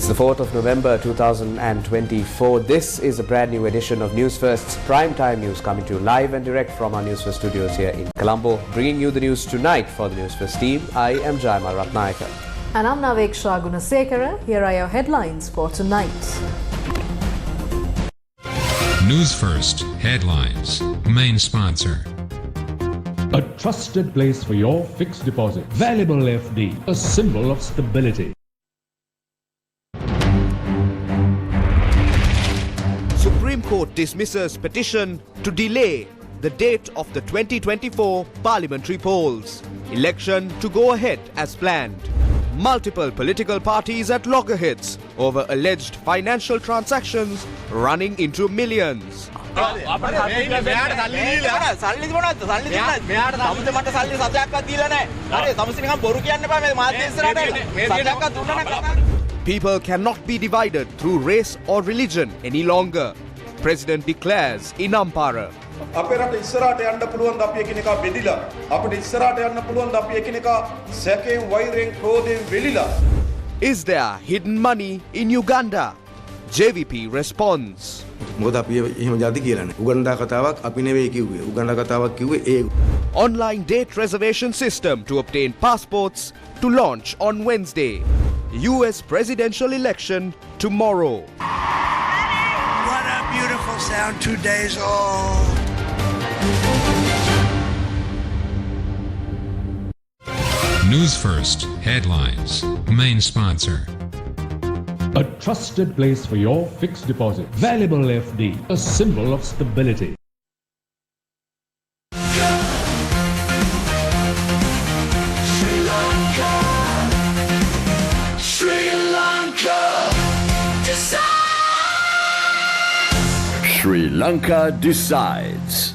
the 4th of November 2024. This is a brand new edition of Newsfirst's Primetime News, coming to you live and direct from our Newsfirst studios here in Colombo. Bringing you the news tonight for the Newsfirst team, I am Jaimal Ratnayaka. And I'm Naveksha Gunasekara. Here are your headlines for tonight. Newsfirst headlines. Main sponsor. A trusted place for your fixed deposit. Valuable FD, a symbol of stability. Supreme Court dismisses petition to delay the date of the 2024 parliamentary polls. Election to go ahead as planned. Multiple political parties at loggerheads over alleged financial transactions running into millions. People cannot be divided through race or religion any longer. President declares in Ampara. Is there hidden money in Uganda? JVP responds. Online date reservation system to obtain passports to launch on Wednesday. US presidential election tomorrow. What a beautiful sound, 2 days old. Newsfirst headlines. Main sponsor. A trusted place for your fixed deposit. Valuable FD, a symbol of stability. Sri Lanka decides.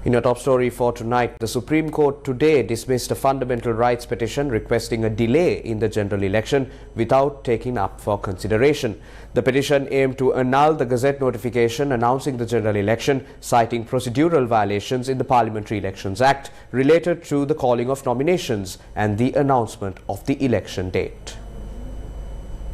In your top story for tonight, the Supreme Court today dismissed a fundamental rights petition requesting a delay in the general election without taking up for consideration. The petition aimed to annul the Gazette notification announcing the general election, citing procedural violations in the Parliamentary Elections Act related to the calling of nominations and the announcement of the election date.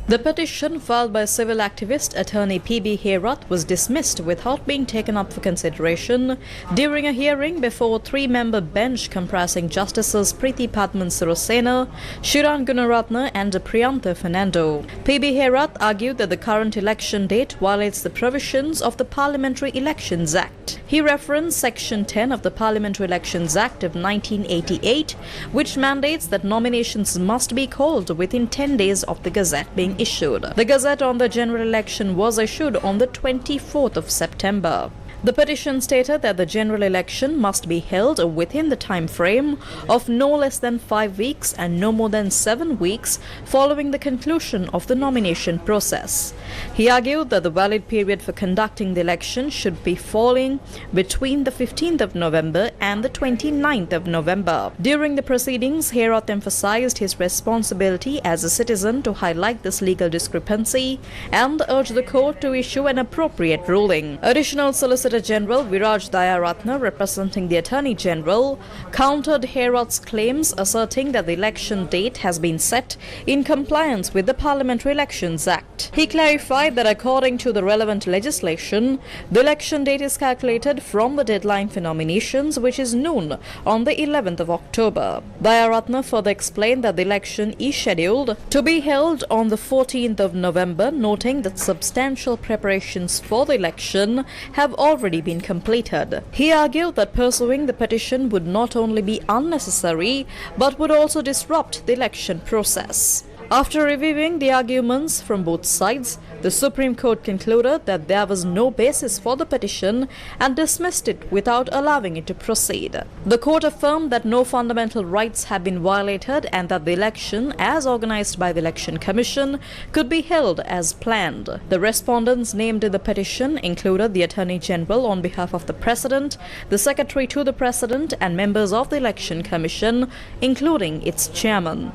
The petition filed by civil activist attorney P.B. Herath was dismissed without being taken up for consideration during a hearing before a three-member bench comprising Justices Preeti Padman Sirasa, Shiran Gunaratne and Priyantha Fernando. P.B. Herath argued that the current election date violates the provisions of the Parliamentary Elections Act. He referenced Section 10 of the Parliamentary Elections Act of 1988, which mandates that nominations must be called within 10 days of the Gazette being issued. The Gazette on the general election was issued on the 24th of September. The petition stated that the general election must be held within the time frame of no less than 5 weeks and no more than 7 weeks following the conclusion of the nomination process. He argued that the valid period for conducting the election should be falling between the 15th of November and the 29th of November. During the proceedings, Herath emphasized his responsibility as a citizen to highlight this legal discrepancy and urged the court to issue an appropriate ruling. Additional Solicitor General Viraj Dayaratna, representing the Attorney General, countered Herath's claims, asserting that the election date has been set in compliance with the Parliamentary Elections Act. He clarified that according to the relevant legislation, the election date is calculated from the deadline for nominations, which is noon on the 11th of October. Dayaratna further explained that the election is scheduled to be held on the 14th of November, noting that substantial preparations for the election have already been completed. He argued that pursuing the petition would not only be unnecessary but would also disrupt the election process. After reviewing the arguments from both sides, the Supreme Court concluded that there was no basis for the petition and dismissed it without allowing it to proceed. The court affirmed that no fundamental rights have been violated and that the election, as organized by the Election Commission, could be held as planned. The respondents named in the petition included the Attorney General on behalf of the President, the Secretary to the President, and members of the Election Commission, including its chairman.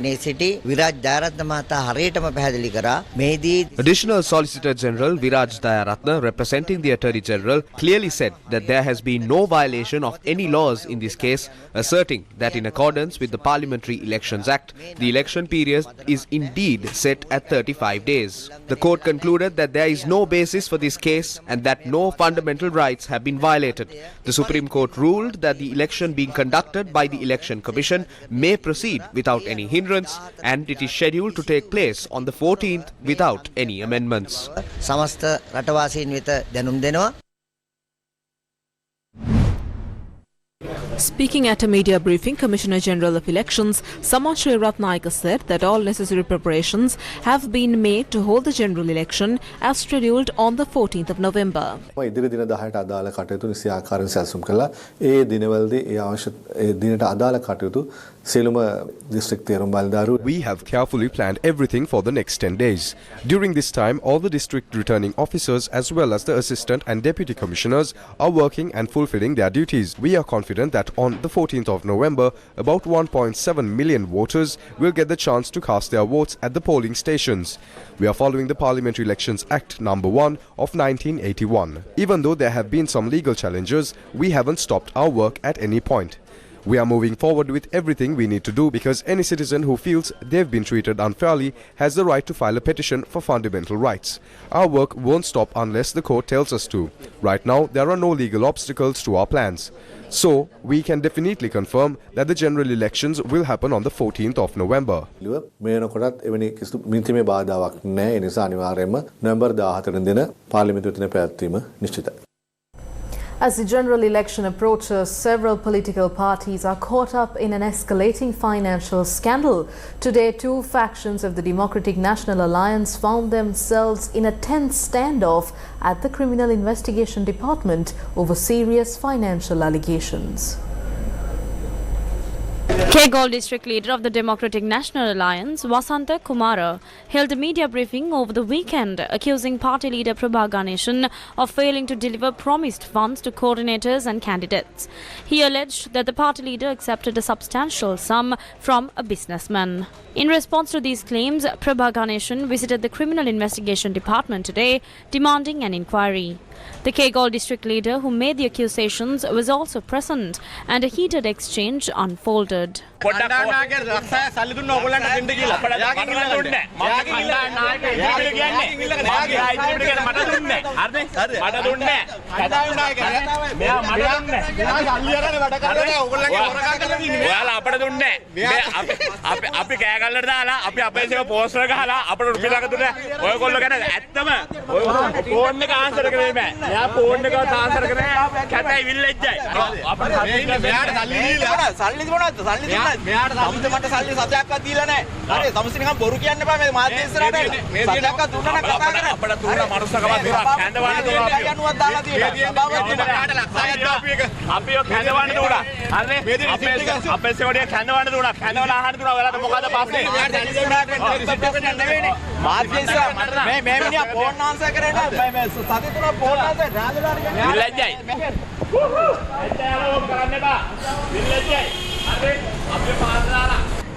පෙනී සිටි විරාජ් දයාරත්න මහතා හරියටම පැහැදිලි කරා මේදී Additional Solicitor General Viraj Dayaratna, representing the Attorney General, clearly said that there has been no violation of any laws in this case, asserting that in accordance with the Parliamentary Elections Act, the election period is indeed set at 35 days. The court concluded that there is no basis for this case and that no fundamental rights have been violated. The Supreme Court ruled that the election being conducted by the Election Commission may proceed without any hindrance, and it is scheduled to take place on the 14th without any amendments. සමස්ත රටවාසීන් වෙත දැනුම් දෙනවා. Speaking at a media briefing, Commissioner General of Elections Samasri Ratnayaka said that all necessary preparations have been made to hold the general election as scheduled on the 14th of November. ඉදිරි දින 10ට අදාළ කටයුතු නිසි ආකාරයෙන් සැලසුම් කළා. ඒ දිනවලදී ඒ අවශ්‍ය ඒ දිනට අදාළ කටයුතු සියලුම district තේරුම් බලධාරු. We have carefully planned everything for the next 10 days. During this time, all the district returning officers as well as the assistant and deputy commissioners are working and fulfilling their duties. We are confident that on the 14th of November, about 1.7 million voters will get the chance to cast their votes at the polling stations. We are following the Parliamentary Elections Act number 1 of 1981. Even though there have been some legal challenges, we haven't stopped our work at any point. We are moving forward with everything we need to do because any citizen who feels they've been treated unfairly has the right to file a petition for fundamental rights. Our work won't stop unless the court tells us to. Right now, there are no legal obstacles to our plans. So, we can definitely confirm that the general elections will happen on the 14th of November. මේනකොටත් එවැනි කිසිදු මිතිමේ බාධාවක් නැහැ. ඒ නිසා අනිවාර්යයෙන්ම නොවැම්බර් 14 වෙනි දින පාර්ලිමේන්තුවේ තියෙන පැවැත්වීම නිශ්චිතයි. As the general election approaches, several political parties are caught up in an escalating financial scandal. Today, two factions of the Democratic National Alliance found themselves in a tense standoff at the Criminal Investigation Department over serious financial allegations. Kegol district leader of the Democratic National Alliance, Vasanta Kumara, held a media briefing over the weekend, accusing party leader Prabha Ganeshan of failing to deliver promised funds to coordinators and candidates. He alleged that the party leader accepted a substantial sum from a businessman. In response to these claims, Prabha Ganeshan visited the Criminal Investigation Department today, demanding an inquiry. The Kegol district leader who made the accusations was also present, and a heated exchange unfolded.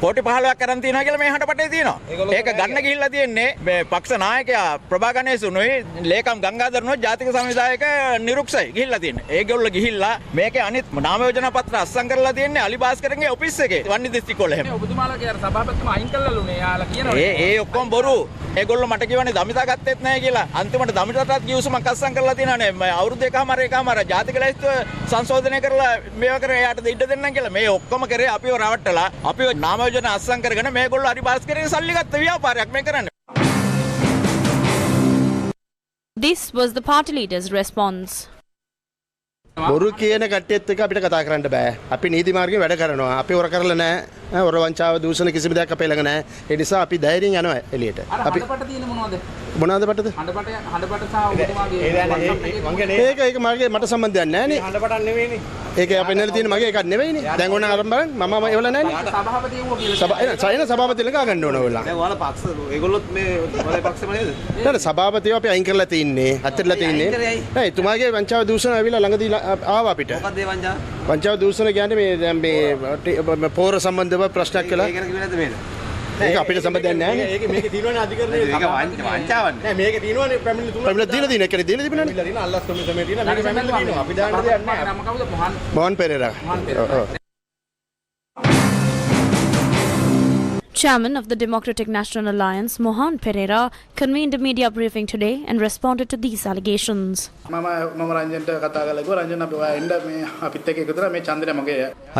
කෝටි 15ක් කරන් තියනවා කියලා මේ හඬපටේ තියෙනවා. ඒක ගන්න ගිහිල්ලා තියෙන්නේ මේ පක්ෂ නායකයා ප්‍රභා ගණේසුනුයි ලේකම් ගංගාධරනුයි ජාතික සංවිධායක නිරුක්සයි ගිහිල්ලා තියෙන්නේ. ඒගොල්ලෝ ගිහිල්ලා මේකේ අනිත් නාම යෝජනා පත්‍ර අස්සම් කරලා තියෙන්නේ අලි භාස්කරගේ ඔෆිස් එකේ වන්නේ දිස්ත්‍රික් වල එහෙම. ඔබතුමාලා කියන සභාපතිතුමා අයින් කළාලුනේ. යාලා කියනවා. ඒ ඔක්කොම බොරු. ඒගොල්ලෝ මට කියවනේ දමිතා ගත්තෙත් නැහැ කියලා. අන්තිමට දමිතාටත් කිව්සුමක් අස්සම් කරලා තියෙනවානේ. අවුරුදු එකමාර ජාතික ලැයිස්තුව සංශෝධනය කරලා මේවා කරේ යාට ඉඩ දෙන්නම් කියලා. මේ ඔක්කොම කරේ අපිව රවට්ටලා අපිව නාම යෝජනා අස්සම් කරගෙන මේගොල්ලෝ අලි භාස්කරගේ සල්ලි ගත්ත ව්‍යාපාරයක් මේ කරන්නේ. This was the party leader's response. බොරු කියන කට්ටියත් එක්ක අපිට කතා කරන්න බෑ. අපි නීති මාර්ගයෙන් වැඩ කරනවා. අපි හොර කරලා නැහැ. හොර වංචාව දූෂණ කිසිම දෙයක් අපේ ළඟ නැහැ. ඒ නිසා අපි ධෛර්යයෙන් යනවා එළියට. අපි හඬපට තියෙන මොනවද? මොනවද පටද? හඬපට සහ ඔබතුමාගේ ඒක මගේ මට සම්බන්ධයක් නැහැ නේ. හඬපටක් නෙවෙයිනේ. ඒක අපේ නෙල තියෙන මගේ එකක් නෙවෙයිනේ. දැන් ඕන අරන් බලන්න මම ඒවල නැහැ නේ. සභාපති වුණා කියලා. සභාපති ළඟ ගන්න ඕන ඔයලා. දැන් ඔයාලා පක්ෂ ඒගොල්ලොත් මේ ඔයාලා පක්ෂෙම නේද? නේද සභාපතිව අපි අයින් කරලා තින්නේ. අත්හැරලා තින්නේ. නෑ එතුමාගේ වංචාව දූෂණ ඇවිල්ලා ළඟදී ආවා අපිට. මොකක්ද ඒ වංචාව? වංචාව දූෂණ කියන්නේ මේ දැන් මේ පෝර සම්බන්ධව ප්‍රශ්නයක් කළා. ඒක ගැන කිව්වේ නැද්ද මේක? ඒක අපිට සම්බන්ධයක් නැහැ නේ. මේකේ තියෙනවනේ අධිකරණයේ ඒක වංචාවන්නේ. නෑ මේකේ තියෙනවනේ පැමිණිලි තුන. පැමිණිලි දීලා තියෙන එකනේ දීලා තිබුණානේ. දීලා තියෙන අල්ලස් කොමිසමේ තියෙන මේක පැමිණිලි තියෙනවා. අපි දාන්න දෙයක් නෑ. නම කවුද? Mohan Perera. Chairman of the Democratic National Alliance, Mohan Pereira, convened a media briefing today and responded to these allegations.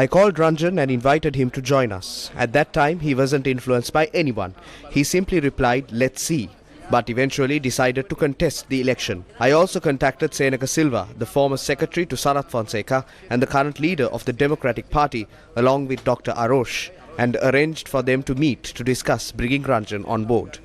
I called Ranjan and invited him to join us. At that time, he wasn't influenced by anyone. He simply replied, "Let's see," but eventually decided to contest the election. I also contacted Senaka Silva, the former secretary to Sarath Fonseca and the current leader of the Democratic Party, along with Dr. Arosh, and arranged for them to meet to discuss bringing Ranjan on board.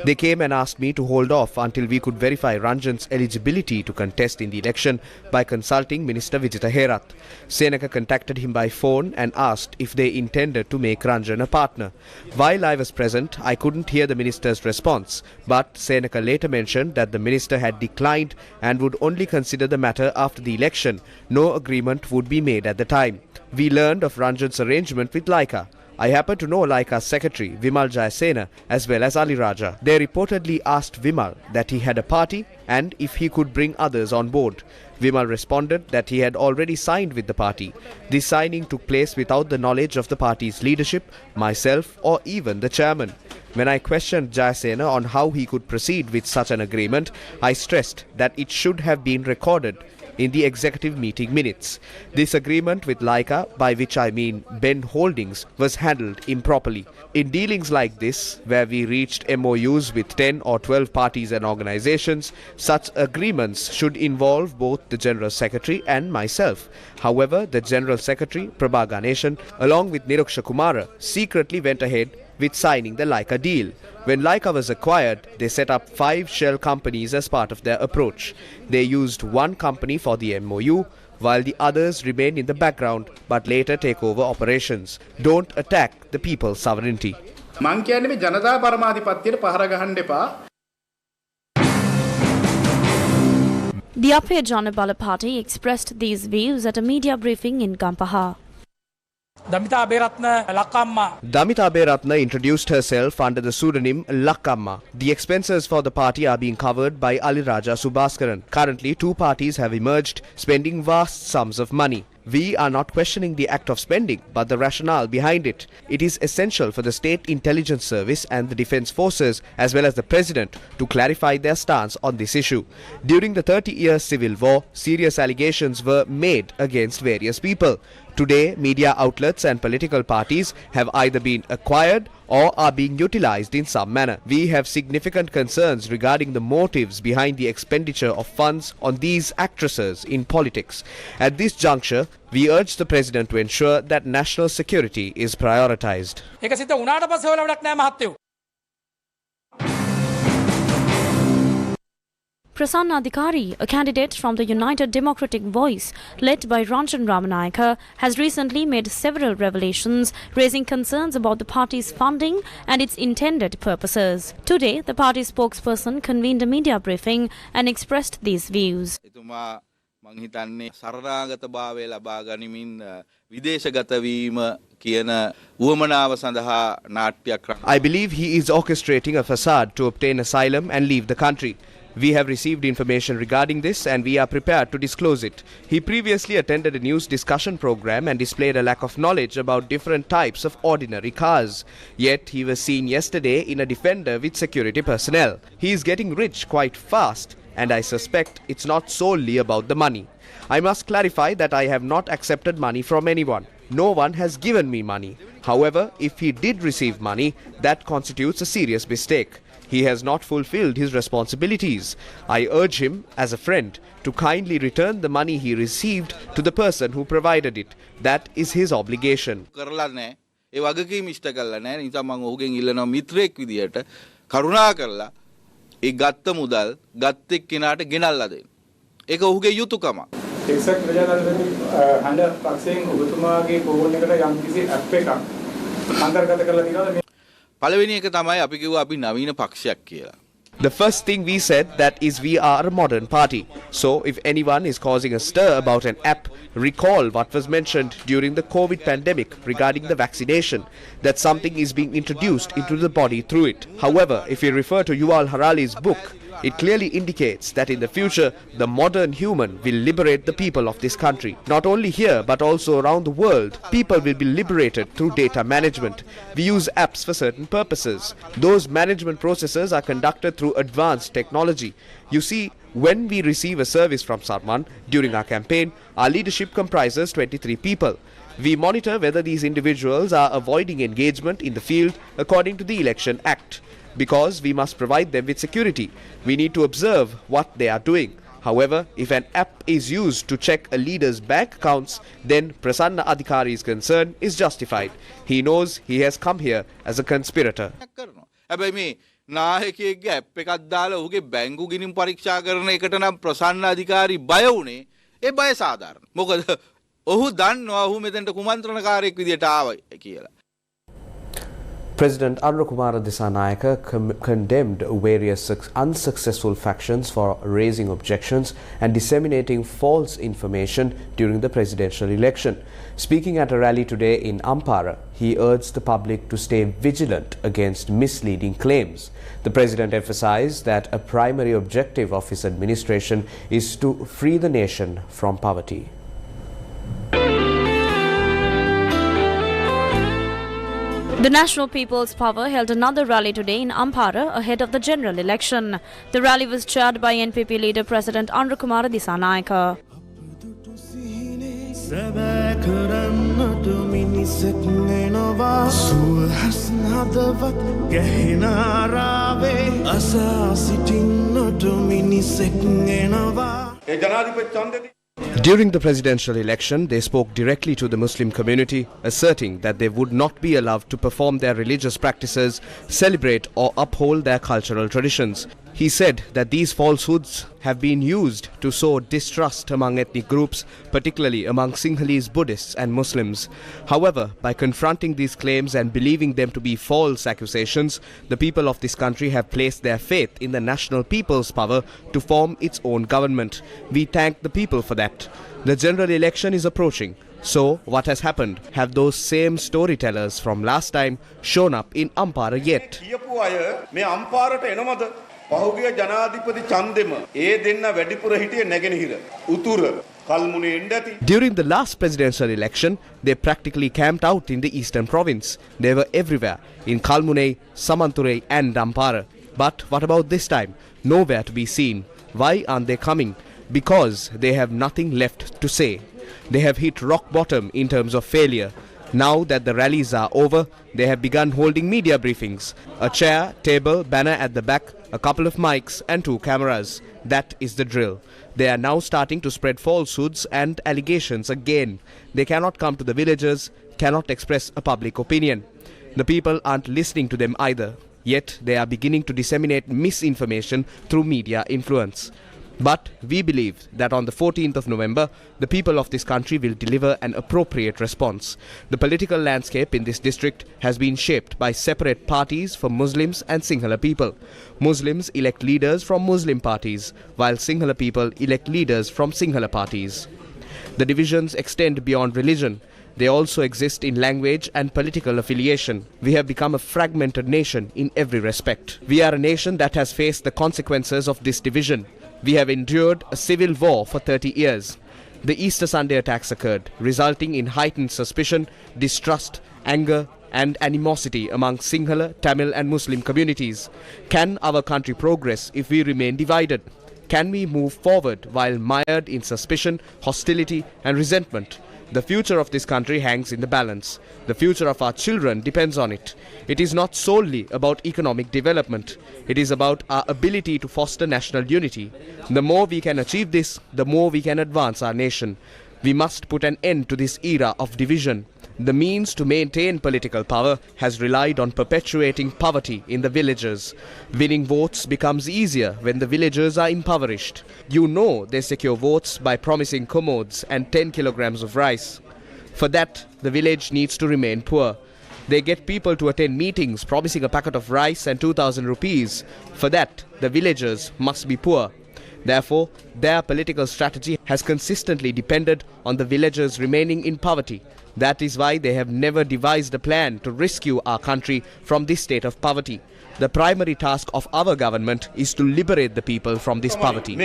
They came and asked me to hold off until we could verify Ranjan's eligibility to contest in the election by consulting Minister Vijita Herath. Senaka contacted him by phone and asked if they intended to make Ranjan a partner. While I was present, I couldn't hear the minister's response, but Senaka later mentioned that the minister had declined and would only consider the matter after the election. No agreement would be made at the time. We learned of Ranjan's arrangement with Lanka. I happen to know Lanka's secretary, Vimal Jayasena, as well as Ali Raja. They reportedly asked Vimal that he had a party and if he could bring others on board. Vimal responded that he had already signed with the party. This signing took place without the knowledge of the party's leadership, myself, or even the chairman. When I questioned Jayasena on how he could proceed with such an agreement, I stressed that it should have been recorded in the executive meeting minutes. This agreement with Lanka, by which I mean Ben Holdings, was handled improperly. In dealings like this, where we reached MOUs with 10 or 12 parties and organizations, such agreements should involve both the General Secretary and myself. However, the General Secretary, Prabha Ganeshan, along with Niruksha Kumara, secretly went ahead with signing the Lanka deal. When Lanka was acquired, they set up 5 shell companies as part of their approach. They used one company for the MOU, while the others remain in the background but later take over operations. Don't attack the people's sovereignty. The Aphiya Janabala Party expressed these views at a media briefing in Gampaha. Damita Aberatna introduced herself under the pseudonym Lakkamma. The expenses for the party are being covered by Ali Raja Subhaskaran. Currently, 2 parties have emerged, spending vast sums of money. We are not questioning the act of spending, but the rationale behind it. It is essential for the State Intelligence Service and the Defence Forces, as well as the President, to clarify their stance on this issue. During the 30-year civil war, serious allegations were made against various people. Today, media outlets and political parties have either been acquired or are being utilized in some manner. We have significant concerns regarding the motives behind the expenditure of funds on these actresses in politics. At this juncture, we urge the President to ensure that national security is prioritized. Prasanna Adhikari, a candidate from the United Democratic Voice, led by Ranjan Ramanayaka, has recently made several revelations, raising concerns about the party's funding and its intended purposes. Today, the party spokesperson convened a media briefing and expressed these views. I believe he is orchestrating a facade to obtain asylum and leave the country. We have received information regarding this and we are prepared to disclose it. He previously attended a news discussion program and displayed a lack of knowledge about different types of ordinary cars. Yet he was seen yesterday in a Defender with security personnel. He is getting rich quite fast and I suspect it's not solely about the money. I must clarify that I have not accepted money from anyone. No one has given me money. However, if he did receive money, that constitutes a serious mistake. He has not fulfilled his responsibilities. I urge him, as a friend, to kindly return the money he received to the person who provided it. That is his obligation. The first thing we said that is we are a modern party. So if anyone is causing a stir about an app, recall what was mentioned during the COVID pandemic regarding the vaccination, that something is being introduced into the body through it. However, if you refer to Yuval Harari's book, it clearly indicates that in the future, the modern human will liberate the people of this country. Not only here, but also around the world, people will be liberated through data management. We use apps for certain purposes. Those management processes are conducted through advanced technology. You see, when we receive a service from someone during our campaign, our leadership comprises 23 people. We monitor whether these individuals are avoiding engagement in the field according to the Election Act. Because we must provide them with security, we need to observe what they are doing. However, if an app is used to check a leader's bank accounts, then Prasanna Adhikari's concern is justified. He knows he has come here as a conspirator. නායකයෙක්ගේ app එකක් දාලා ඔහුගේ බැංකු ගිණුම් පරීක්ෂා කරන එකට නම් ප්‍රසන්න අධිකාරී බය වුණේ. ඒ බය සාධාරණ. මොකද ඔහු දන්නවා ඔහු මෙතනට කුමන්ත්‍රණකාරයෙක් විදියට ආවයි කියලා. President Kumara Dissanayaka condemned various unsuccessful factions for raising objections and disseminating false information during the presidential election. Speaking at a rally today in Ampara, he urged the public to stay vigilant against misleading claims. The president emphasized that a primary objective of his administration is to free the nation from poverty. The National People's Power held another rally today in Ampara ahead of the general election. The rally was chaired by NPP leader President Kumara Dissanayaka. During the presidential election, they spoke directly to the Muslim community, asserting that they would not be allowed to perform their religious practices, celebrate or uphold their cultural traditions. He said that these falsehoods have been used to sow distrust among ethnic groups, particularly among Sinhalese Buddhists and Muslims. However, by confronting these claims and believing them to be false accusations, the people of this country have placed their faith in the National People's Power to form its own government. We thank the people for that. The general election is approaching. So, what has happened? Have those same storytellers from last time shown up in Ampara yet? පහුගිය ජනාධිපති ඡන්දෙම ඒ දෙන්න වැඩිපුර හිටියේ නැගෙනහිර උතුර කල්මුනේ එන්න ඇති. During the last presidential election, they practically camped out in the eastern province. They were everywhere, in Kalmune, Samanture and Ampara. But what about this time? Nowhere to be seen. Why aren't they coming? Because they have nothing left to say. They have hit rock bottom in terms of failure. Now that the rallies are over, they have begun holding media briefings. A chair, table, banner at the back, a couple of mics and 2 cameras. That is the drill. They are now starting to spread falsehoods and allegations again. They cannot come to the villages, cannot express a public opinion. The people aren't listening to them either. Yet they are beginning to disseminate misinformation through media influence. But we believe that on the 14th of November, the people of this country will deliver an appropriate response. The political landscape in this district has been shaped by separate parties for Muslims and Sinhala people. Muslims elect leaders from Muslim parties, while Sinhala people elect leaders from Sinhala parties. The divisions extend beyond religion. They also exist in language and political affiliation. We have become a fragmented nation in every respect. We are a nation that has faced the consequences of this division. We have endured a civil war for 30 years. The Easter Sunday attacks occurred, resulting in heightened suspicion, distrust, anger and animosity among Sinhala, Tamil and Muslim communities. Can our country progress if we remain divided? Can we move forward while mired in suspicion, hostility and resentment? The future of this country hangs in the balance. The future of our children depends on it. It is not solely about economic development. It is about our ability to foster national unity. The more we can achieve this, the more we can advance our nation. We must put an end to this era of division. The means to maintain political power has relied on perpetuating poverty in the villages. Winning votes becomes easier when the villagers are impoverished. You know they secure votes by promising commodes and 10 kilograms of rice. For that, the village needs to remain poor. They get people to attend meetings promising a packet of rice and 2,000 rupees. For that, the villagers must be poor. Therefore, their political strategy has consistently depended on the villagers remaining in poverty. That is why they have never devised a plan to rescue our country from this state of poverty. The primary task of our government is to liberate the people from this poverty.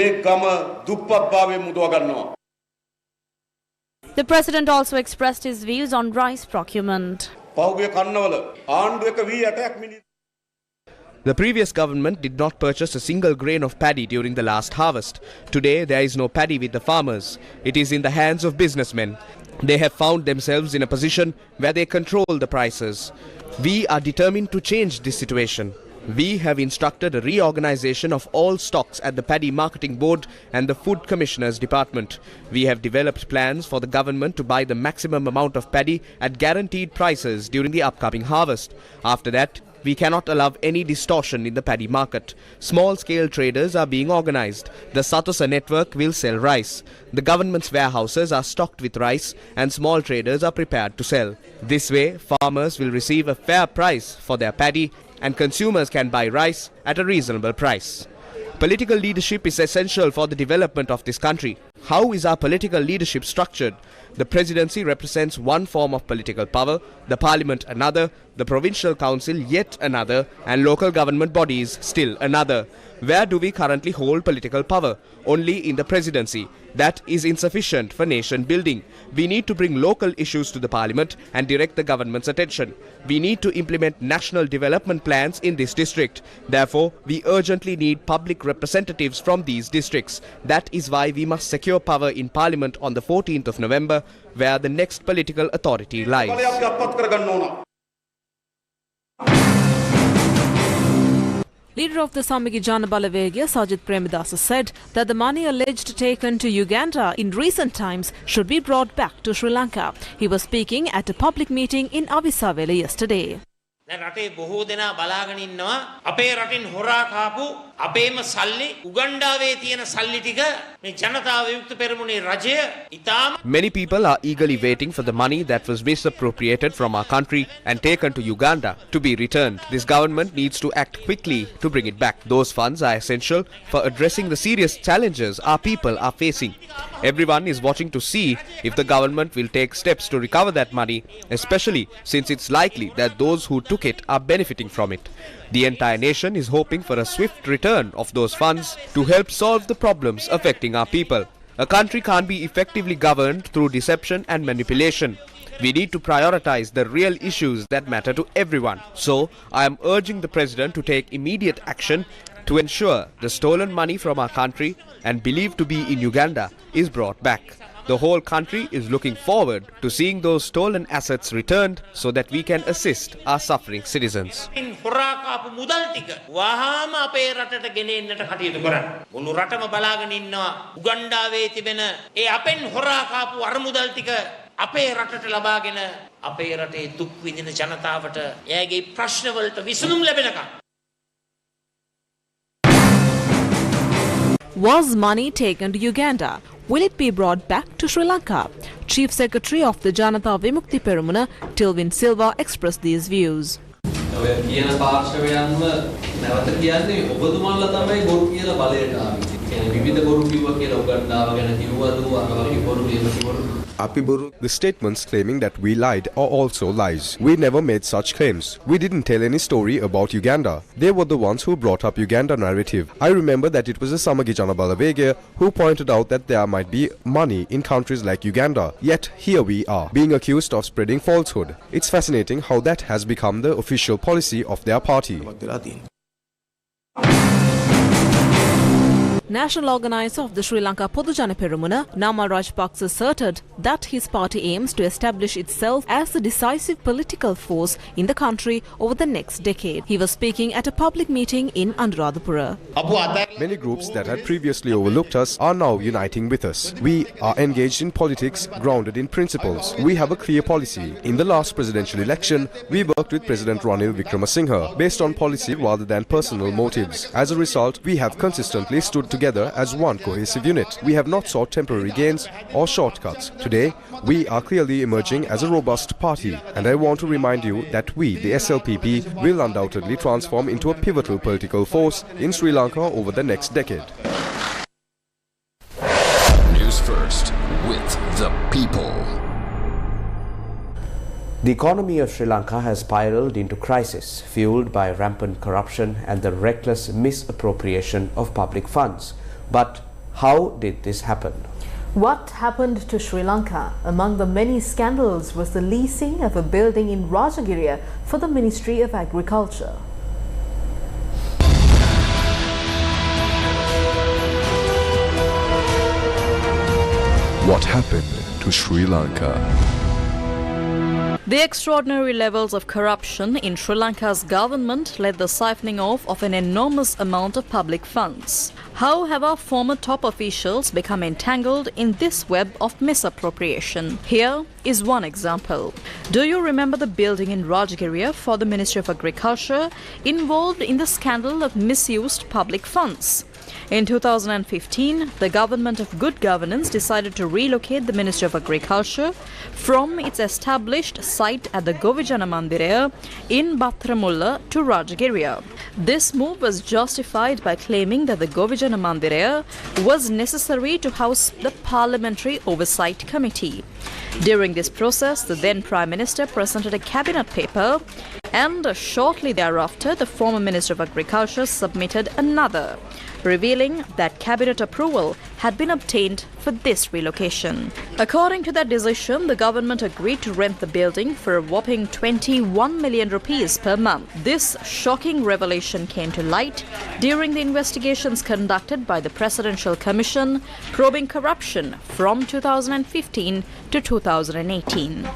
The president also expressed his views on rice procurement. The previous government did not purchase a single grain of paddy during the last harvest. Today, there is no paddy with the farmers. It is in the hands of businessmen. They have found themselves in a position where they control the prices. We are determined to change this situation. We have instructed a reorganization of all stocks at the Paddy Marketing Board and the Food Commissioner's Department. We have developed plans for the government to buy the maximum amount of paddy at guaranteed prices during the upcoming harvest. After that, we cannot allow any distortion in the paddy market. Small-scale traders are being organized. The Satosa network will sell rice. The government's warehouses are stocked with rice and small traders are prepared to sell. This way, farmers will receive a fair price for their paddy and consumers can buy rice at a reasonable price. Political leadership is essential for the development of this country. How is our political leadership structured? The presidency represents one form of political power, the parliament another, the provincial council yet another, and local government bodies still another. Where do we currently hold political power? Only in the presidency. That is insufficient for nation building. We need to bring local issues to the parliament and direct the government's attention. We need to implement national development plans in this district. Therefore, we urgently need public representatives from these districts. That is why we must secure power in parliament on the 14th of November, where the next political authority lies. Leader of the Samiki Jana Balawegya, Sajid Premadasa, said that the money alleged taken to Uganda in recent times should be brought back to Sri Lanka. He was speaking at a public meeting in Avisavela yesterday. රටේ බොහෝ දෙනා බලාගෙන ඉන්නවා අපේ රටින් හොරා කාපු අපේම සල්ලි උගණ්ඩාවේ තියෙන සල්ලි ටික මේ ජනතා විමුක්ති පෙරමුණේ රජය ඉතාම Many people are eagerly waiting for the money that was misappropriated from our country and taken to Uganda to be returned. This government needs to act quickly to bring it back. Those funds are essential for addressing the serious challenges our people are facing. Everyone is watching to see if the government will take steps to recover that money, especially since it's likely that those who took it are benefiting from it. The entire nation is hoping for a swift return of those funds to help solve the problems affecting our people. A country can't be effectively governed through deception and manipulation. We need to prioritize the real issues that matter to everyone. So, I am urging the President to take immediate action to ensure the stolen money from our country and believed to be in Uganda is brought back. The whole country is looking forward to seeing those stolen assets returned so that we can assist our suffering citizens. හොරා කාපු මුදල් ටික වහාම අපේ රටට ගෙනෙන්නට කටයුතු කරන්න. මුළු රටම බලාගෙන ඉන්නවා උගණ්ඩාවේ තිබෙන ඒ අපෙන් හොරා කාපු අරමුදල් ටික අපේ රටට ලබාගෙන අපේ රටේ දුක් විඳින ජනතාවට එයාගේ ප්‍රශ්න වලට විසඳුම් ලැබෙනකම්. Was money taken to Uganda? Will it be brought back to Sri Lanka? Chief Secretary of the Janata Vimukti Peramuna, Tilvin Silva, expressed these views. The statements claiming that we lied are also lies. We never made such claims. We didn't tell any story about Uganda. They were the ones who brought up Uganda narrative. I remember that it was a Samagi Jana Balawegya who pointed out that there might be money in countries like Uganda. Yet here we are, being accused of spreading falsehood. It's fascinating how that has become the official policy of their party. National organizer of the Sri Lanka Podujana Peramuna, Nama Rajapaksa, asserted that his party aims to establish itself as the decisive political force in the country over the next decade. He was speaking at a public meeting in Anuradhapura. Many groups that had previously overlooked us are now uniting with us. We are engaged in politics grounded in principles. We have a clear policy. In the last presidential election, we worked with President Ranil Wickremesinghe based on policy rather than personal motives. As a result, we have consistently stood together together as one cohesive unit. We have not sought temporary gains or shortcuts. Today, we are clearly emerging as a robust party, and I want to remind you that we, the SLPP, will undoubtedly transform into a pivotal political force in Sri Lanka over the next decade. News First with the people. The economy of Sri Lanka has spiraled into crisis, fueled by rampant corruption and the reckless misappropriation of public funds. But how did this happen? What happened to Sri Lanka? Among the many scandals was the leasing of a building in Rajagiriya for the Ministry of Agriculture. What happened to Sri Lanka? The extraordinary levels of corruption in Sri Lanka's government led the siphoning off of an enormous amount of public funds. How have our former top officials become entangled in this web of misappropriation? Here is one example. Do you remember the building in Rajagiriya for the Ministry of Agriculture involved in the scandal of misused public funds? In 2015, the government of good governance decided to relocate the Ministry of Agriculture from its established site at the Govijana Mandiraya in Bathramulla to Rajagiriya. This move was justified by claiming that the Govijana Mandiraya was necessary to house the Parliamentary Oversight Committee. During this process, the then Prime Minister presented a cabinet paper, and shortly thereafter, the former Minister of Agriculture submitted another, revealing that cabinet approval had been obtained for this relocation. According to that decision, the government agreed to rent the building for a whopping 21 million rupees per month. This shocking revelation came to light during the investigations conducted by the Presidential Commission probing corruption from 2015 to 2018.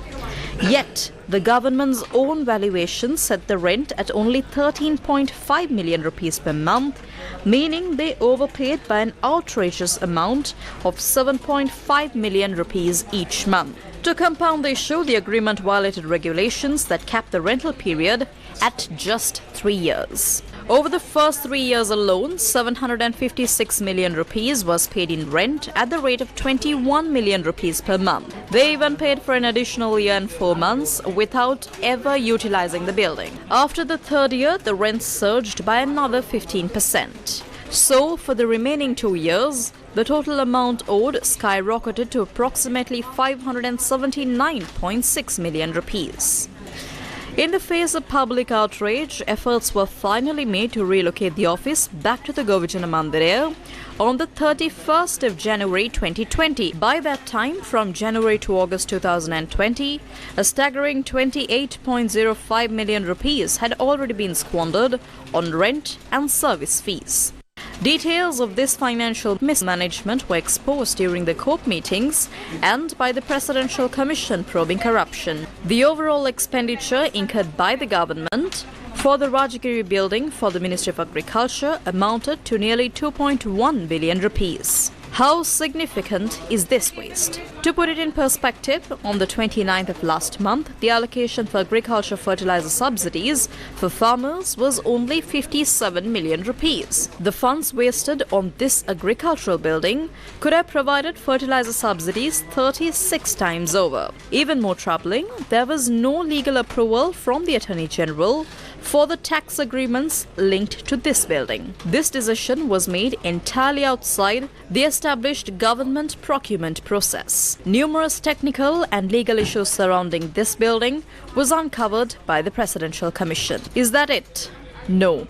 Yet, the government's own valuation set the rent at only 13.5 million rupees per month, meaning they overpaid by an outrageous amount of 7.5 million rupees each month. To compound the issue, the agreement violated regulations that capped the rental period at just 3 years. Over the first 3 years alone, 756 million rupees was paid in rent at the rate of 21 million rupees per month. They even paid for an additional year and 4 months without ever utilizing the building. After the third year, the rent surged by another 15%. So, for the remaining 2 years, the total amount owed skyrocketed to approximately 579.6 million rupees. In the face of public outrage, efforts were finally made to relocate the office back to the Govijana Mandiraya on the 31st of January 2020. By that time, from January to August 2020, a staggering 28.05 million rupees had already been squandered on rent and service fees. Details of this financial mismanagement were exposed during the court meetings and by the Presidential Commission probing corruption. The overall expenditure incurred by the government for the Rajagiri building for the Ministry of Agriculture amounted to nearly 2.1 billion rupees. How significant is this waste? To put it in perspective, on the 29th of last month, the allocation for agriculture fertilizer subsidies for farmers was only 57 million rupees. The funds wasted on this agricultural building could have provided fertilizer subsidies 36 times over. Even more troubling, there was no legal approval from the Attorney General for the tax agreements linked to this building. This decision was made entirely outside the established government procurement process. Numerous technical and legal issues surrounding this building was uncovered by the Presidential Commission. Is that it? No.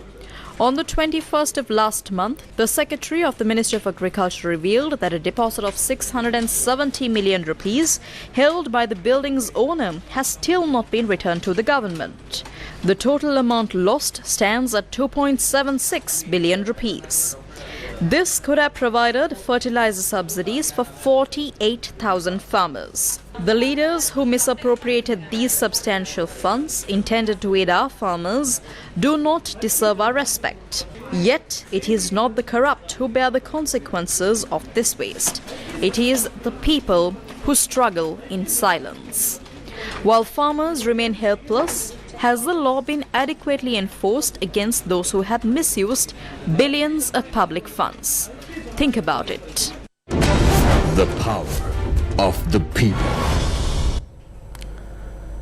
On the 21st of last month, the Secretary of the Ministry of Agriculture revealed that a deposit of 670 million rupees held by the building's owner has still not been returned to the government. The total amount lost stands at 2.76 billion rupees. This could have provided fertilizer subsidies for 48,000 farmers. The leaders who misappropriated these substantial funds intended to aid our farmers do not deserve our respect. Yet, it is not the corrupt who bear the consequences of this waste. It is the people who struggle in silence. While farmers remain helpless, has the law been adequately enforced against those who have misused billions of public funds? Think about it. The power of the people.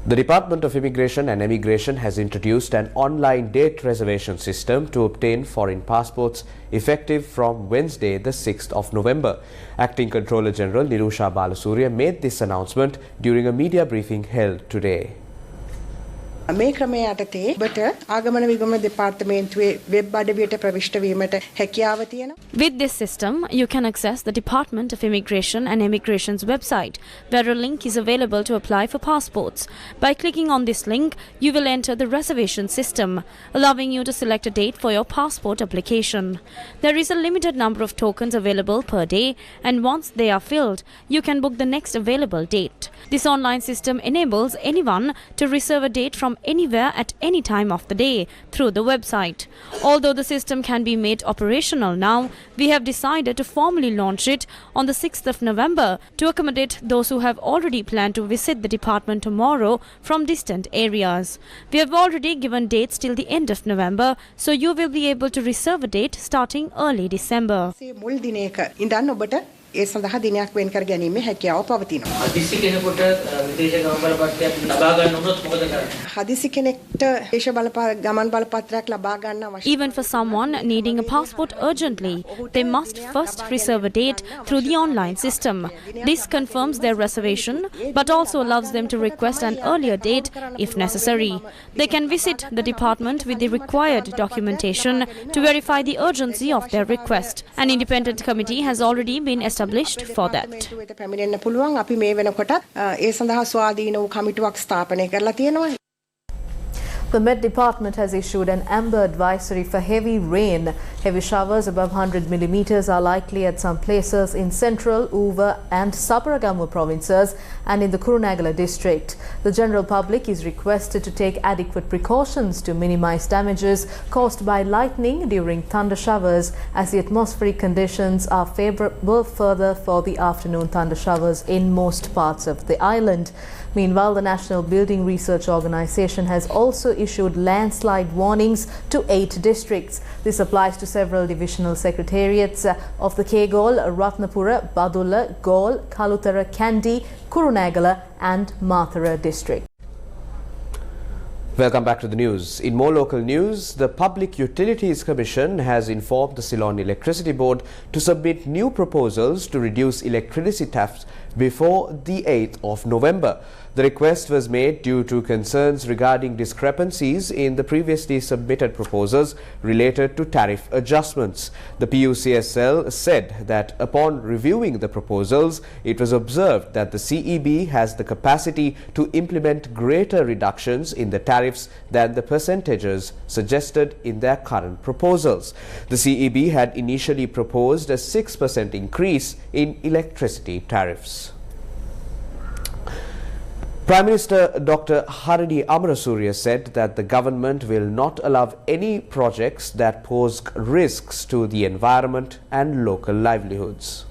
The Department of Immigration and Emigration has introduced an online date reservation system to obtain foreign passports effective from Wednesday, the 6th of November. Acting Controller General Nirusha Balasuriya made this announcement during a media briefing held today. මේ ක්‍රමය යටතේ ඔබට ආගමන විගමන දෙපාර්තමේන්තුවේ web අඩවියට ප්‍රවිෂ්ඨ වීමට හැකියාව තියෙනවා. With this system, you can access the Department of Immigration and Emigration's website, where a link is available to apply for passports. By clicking on this link, you will enter the reservation system, allowing you to select a date for your passport application. There is a limited number of tokens available per day, and once they are filled, you can book the next available date. This online system enables anyone to reserve a date from anywhere at any time of the day through the website. Although the system can be made operational now, we have decided to formally launch it on the 6th of November to accommodate those who have already planned to visit the department tomorrow from distant areas. We have already given dates till the end of November, so you will be able to reserve a date starting early December. මුල් දිනයක ඉඳන් ඔබට ඒ සඳහා දිනයක් වෙන් කර ගැනීමේ හැකියාව පවතිනවා. හදිසි කෙනෙකුට විදේශ ගමන් බලපත්‍රයක් ලබා ගන්න උනොත් මොකද කරන්නේ? හදිසි කෙනෙක්ට දේශ ගමන් බලපත්‍රයක් ලබා ගන්න අවශ්‍ය. Even for someone needing a passport urgently, they must first reserve a date through the online system. This confirms their reservation, but also allows them to request an earlier date if necessary. They can visit the department with the required documentation to verify the urgency of their request. An independent committee has already been established for that. පැමිණෙන්න පුළුවන්. අපි මේ වෙනකොට ඒ සඳහා ස්වාධීන වූ කමිටුවක් ස්ථාපනය කරලා තියෙනවා. The Met Department has issued an amber advisory for heavy rain. Heavy showers above 100 millimeters are likely at some places in central, Uva and Sabaragamu provinces and in the Kurunegala district. The general public is requested to take adequate precautions to minimize damages caused by lightning during thunder showers, as the atmospheric conditions are favorable further for the afternoon thunder showers in most parts of the island. Meanwhile, the National Building Research Organisation has also issued landslide warnings to 8 districts. This applies to several divisional secretariats of the Kegol, Ratnapura, Badulla, Gaul, Kalutara, Kandy, Kurunegala and Mathura district. Welcome back to the news. In more local news, the Public Utilities Commission has informed the Ceylon Electricity Board to submit new proposals to reduce electricity taxes before the 8th of November. The request was made due to concerns regarding discrepancies in the previously submitted proposals related to tariff adjustments. The PUCSL said that upon reviewing the proposals, it was observed that the CEB has the capacity to implement greater reductions in the tariffs than the percentages suggested in their current proposals. The CEB had initially proposed a 6% increase in electricity tariffs. Prime Minister Dr. Harini Amarasuriya said that the government will not allow any projects that pose risks to the environment and local livelihoods.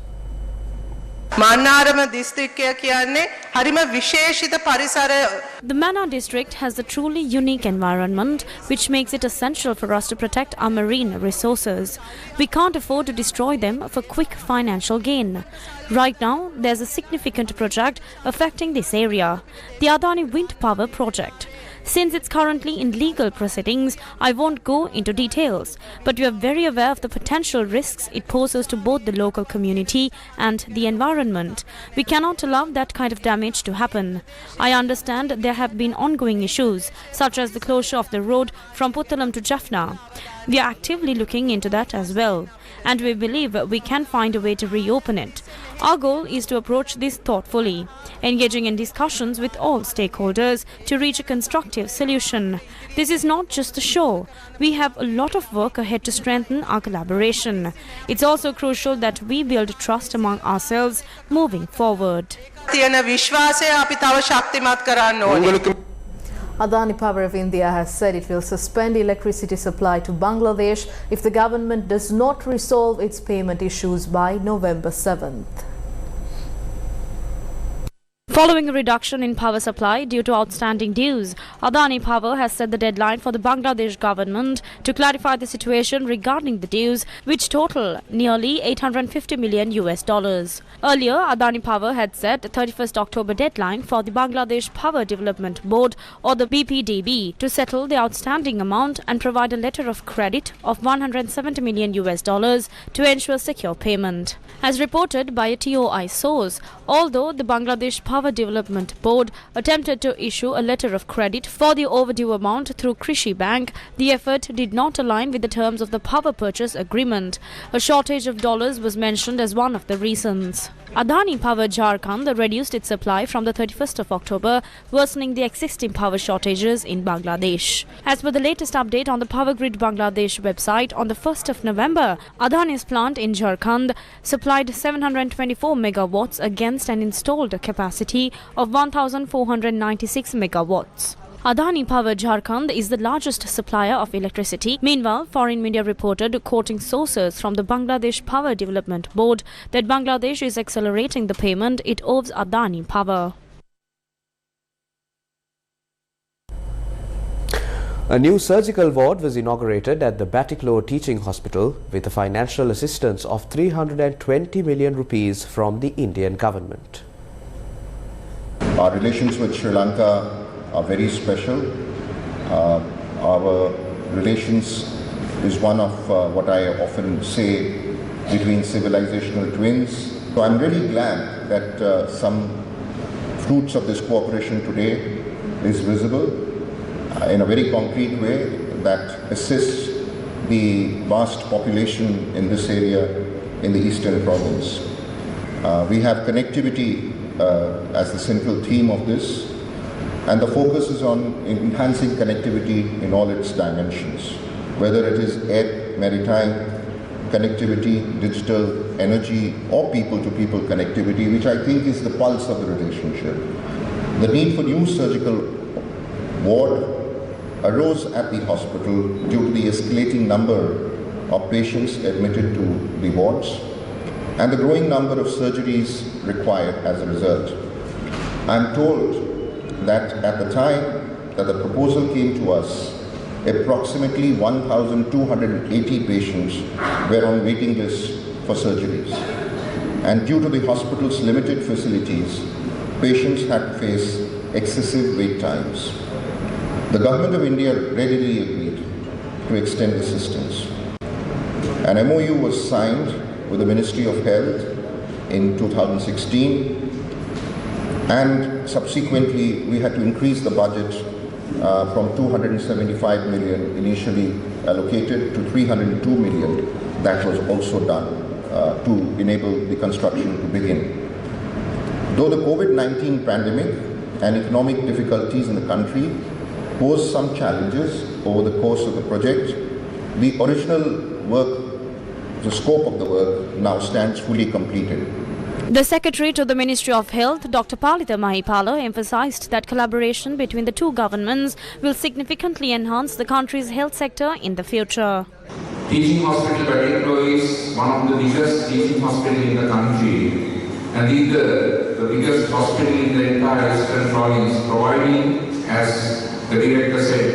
මාන්නාරම දිස්ත්‍රික්කය කියන්නේ හරිම විශේෂිත පරිසරය. The Mannar district has a truly unique environment which makes it essential for us to protect our marine resources. We can't afford to destroy them for quick financial gain. Right now, there's a significant project affecting this area, the Adani Wind Power Project. Since it's currently in legal proceedings, I won't go into details, but we are very aware of the potential risks it poses to both the local community and the environment. We cannot allow that kind of damage to happen. I understand there have been ongoing issues, such as the closure of the road from Puttalam to Jaffna. We are actively looking into that as well, and we believe we can find a way to reopen it. Our goal is to approach this thoughtfully, engaging in discussions with all stakeholders to reach a constructive solution. This is not just a show. We have a lot of work ahead to strengthen our collaboration. It's also crucial that we build trust among ourselves moving forward. Adani Power of India has said it will suspend electricity supply to Bangladesh if the government does not resolve its payment issues by November 7th. Following a reduction in power supply due to outstanding dues, Adani Power has set the deadline for the Bangladesh government to clarify the situation regarding the dues, which total nearly $850 million. Earlier, Adani Power had set the 31st October deadline for the Bangladesh Power Development Board, or the BPDB, to settle the outstanding amount and provide a letter of credit of $170 million to ensure secure payment. As reported by a TOI source, although the Bangladesh Power Development Board attempted to issue a letter of credit for the overdue amount through Krishi Bank, the effort did not align with the terms of the power purchase agreement. A shortage of dollars was mentioned as one of the reasons. Adani Power Jharkhand reduced its supply from the 31st of October, worsening the existing power shortages in Bangladesh. As per the latest update on the Power Grid Bangladesh website, on the 1st of November, Adani's plant in Jharkhand supplied 724 megawatts against an installed capacity of 1,496 megawatts. Adani Power Jharkhand is the largest supplier of electricity. Meanwhile, foreign media reported, quoting sources from the Bangladesh Power Development Board, that Bangladesh is accelerating the payment it owes Adani Power. A new surgical ward was inaugurated at the Batiklo Teaching Hospital with the financial assistance of 320 million rupees from the Indian government. Our relations with Sri Lanka are very special. Our relations is one of what I often say between civilizational twins. So I'm really glad that some fruits of this cooperation today is visible in a very concrete way that assists the vast population in this area in the eastern province. We have connectivity as the central theme of this, and the focus is on enhancing connectivity in all its dimensions, whether it is air, maritime connectivity, digital, energy, or people-to-people connectivity, which I think is the pulse of the relationship. The need for new surgical ward arose at the hospital due to the escalating number of patients admitted to the wards and the growing number of surgeries required as a result. I am told that at the time that the proposal came to us, approximately 1,280 patients were on waiting lists for surgeries. And due to the hospital's limited facilities, patients had to face excessive wait times. The Government of India readily agreed to extend assistance. An MOU was signed with the Ministry of Health in 2016, and subsequently we had to increase the budget from 275 million initially allocated to 302 million. That was also done to enable the construction to begin. Though the COVID-19 pandemic and economic difficulties in the country posed some challenges over the course of the project, the original work, the scope of the work now stands fully completed. The Secretary to the Ministry of Health, Dr. Palitha Mahipala, emphasized that collaboration between the two governments will significantly enhance the country's health sector in the future. Teaching Hospital Batiklo is one of the biggest teaching hospitals in the country, and is the biggest hospital in the entire Eastern Province, providing, as the Director said,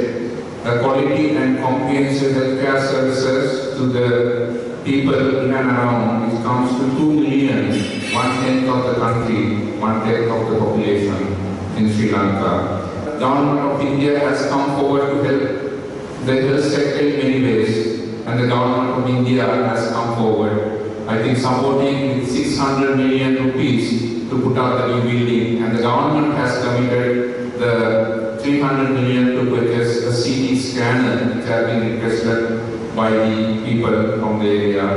a quality and comprehensive healthcare services to the people in and around, which comes to 2 million, 1/10 of the country, 1/10 of the population in Sri Lanka. The Government of India has come forward to help the health sector in many ways, and the Government of India has come forward, I think, supporting with 600 million rupees to put up the new building, and the government has committed the 300 million to purchase a CT scanner, which has been requested by the people from the area.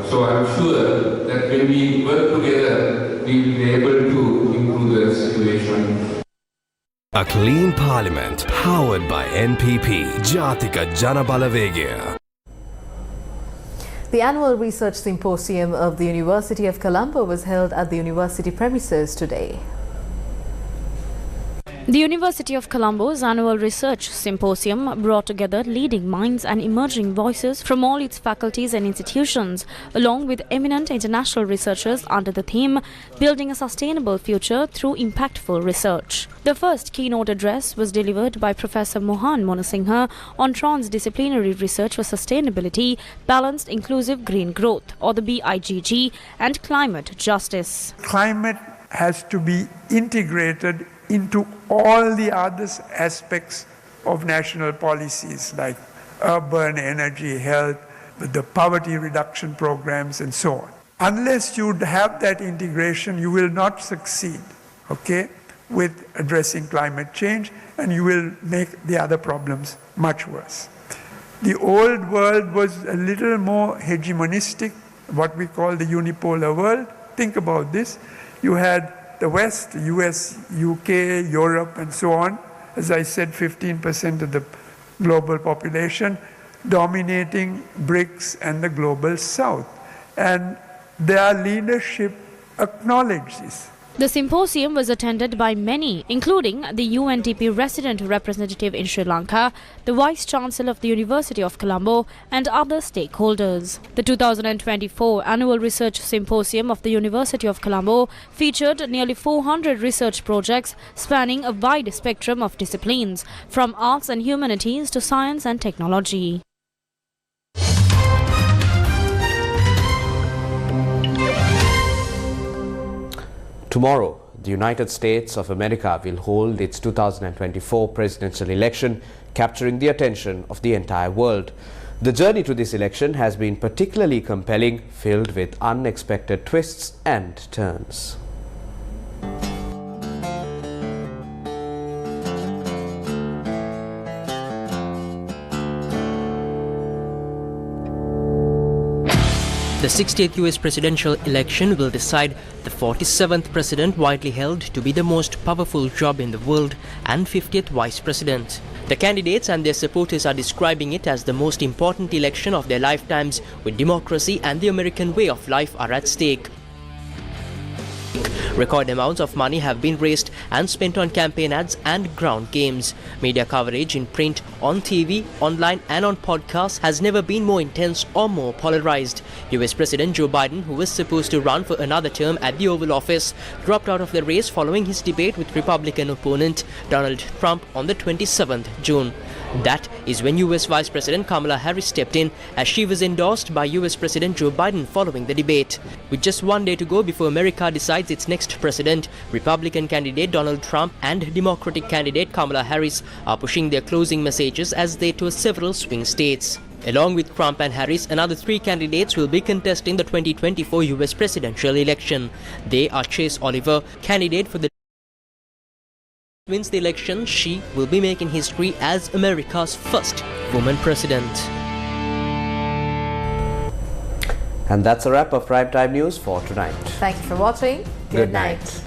So I'm sure that when we work together, we will be able to improve the situation. A clean parliament powered by NPP, Jatika Janabalavegya. The annual research symposium of the University of Colombo was held at the university premises today. The University of Colombo's annual research symposium brought together leading minds and emerging voices from all its faculties and institutions, along with eminent international researchers under the theme Building a Sustainable Future Through Impactful Research. The first keynote address was delivered by Professor Mohan Monasinghe on transdisciplinary research for sustainability, balanced inclusive green growth, or the BIGG, and climate justice. Climate has to be integrated into all the other aspects of national policies like urban, energy, health, the poverty reduction programs and so on. Unless you have that integration, you will not succeed, okay, with addressing climate change, and you will make the other problems much worse. The old world was a little more hegemonistic, what we call the unipolar world. Think about this. You had the West, US, UK, Europe, and so on. As I said, 15% of the global population dominating BRICS and the global South. And their leadership acknowledged this. The symposium was attended by many, including the UNDP resident representative in Sri Lanka, the Vice-Chancellor of the University of Colombo, and other stakeholders. The 2024 Annual Research Symposium of the University of Colombo featured nearly 400 research projects spanning a wide spectrum of disciplines, from arts and humanities to science and technology. Tomorrow, the United States of America will hold its 2024 presidential election, capturing the attention of the entire world. The journey to this election has been particularly compelling, filled with unexpected twists and turns. The 60th US presidential election will decide the 47th president, widely held to be the most powerful job in the world, and 50th vice president. The candidates and their supporters are describing it as the most important election of their lifetimes, with democracy and the American way of life are at stake. Record amounts of money have been raised and spent on campaign ads and ground games. Media coverage in print, on TV, online and on podcasts has never been more intense or more polarized. US President Joe Biden, who was supposed to run for another term at the Oval Office, dropped out of the race following his debate with Republican opponent Donald Trump on the 27th June. That is when US Vice President Kamala Harris stepped in, as she was endorsed by US President Joe Biden following the debate. With just one day to go before America decides its next president, Republican candidate Donald Trump and Democratic candidate Kamala Harris are pushing their closing messages as they tour several swing states. Along with Trump and Harris, another three candidates will be contesting the 2024 US presidential election. They are Chase Oliver, candidate for the wins the election. She will be making history as America's first woman president. And that's a wrap of Primetime News for tonight. Thank you for watching. Good night.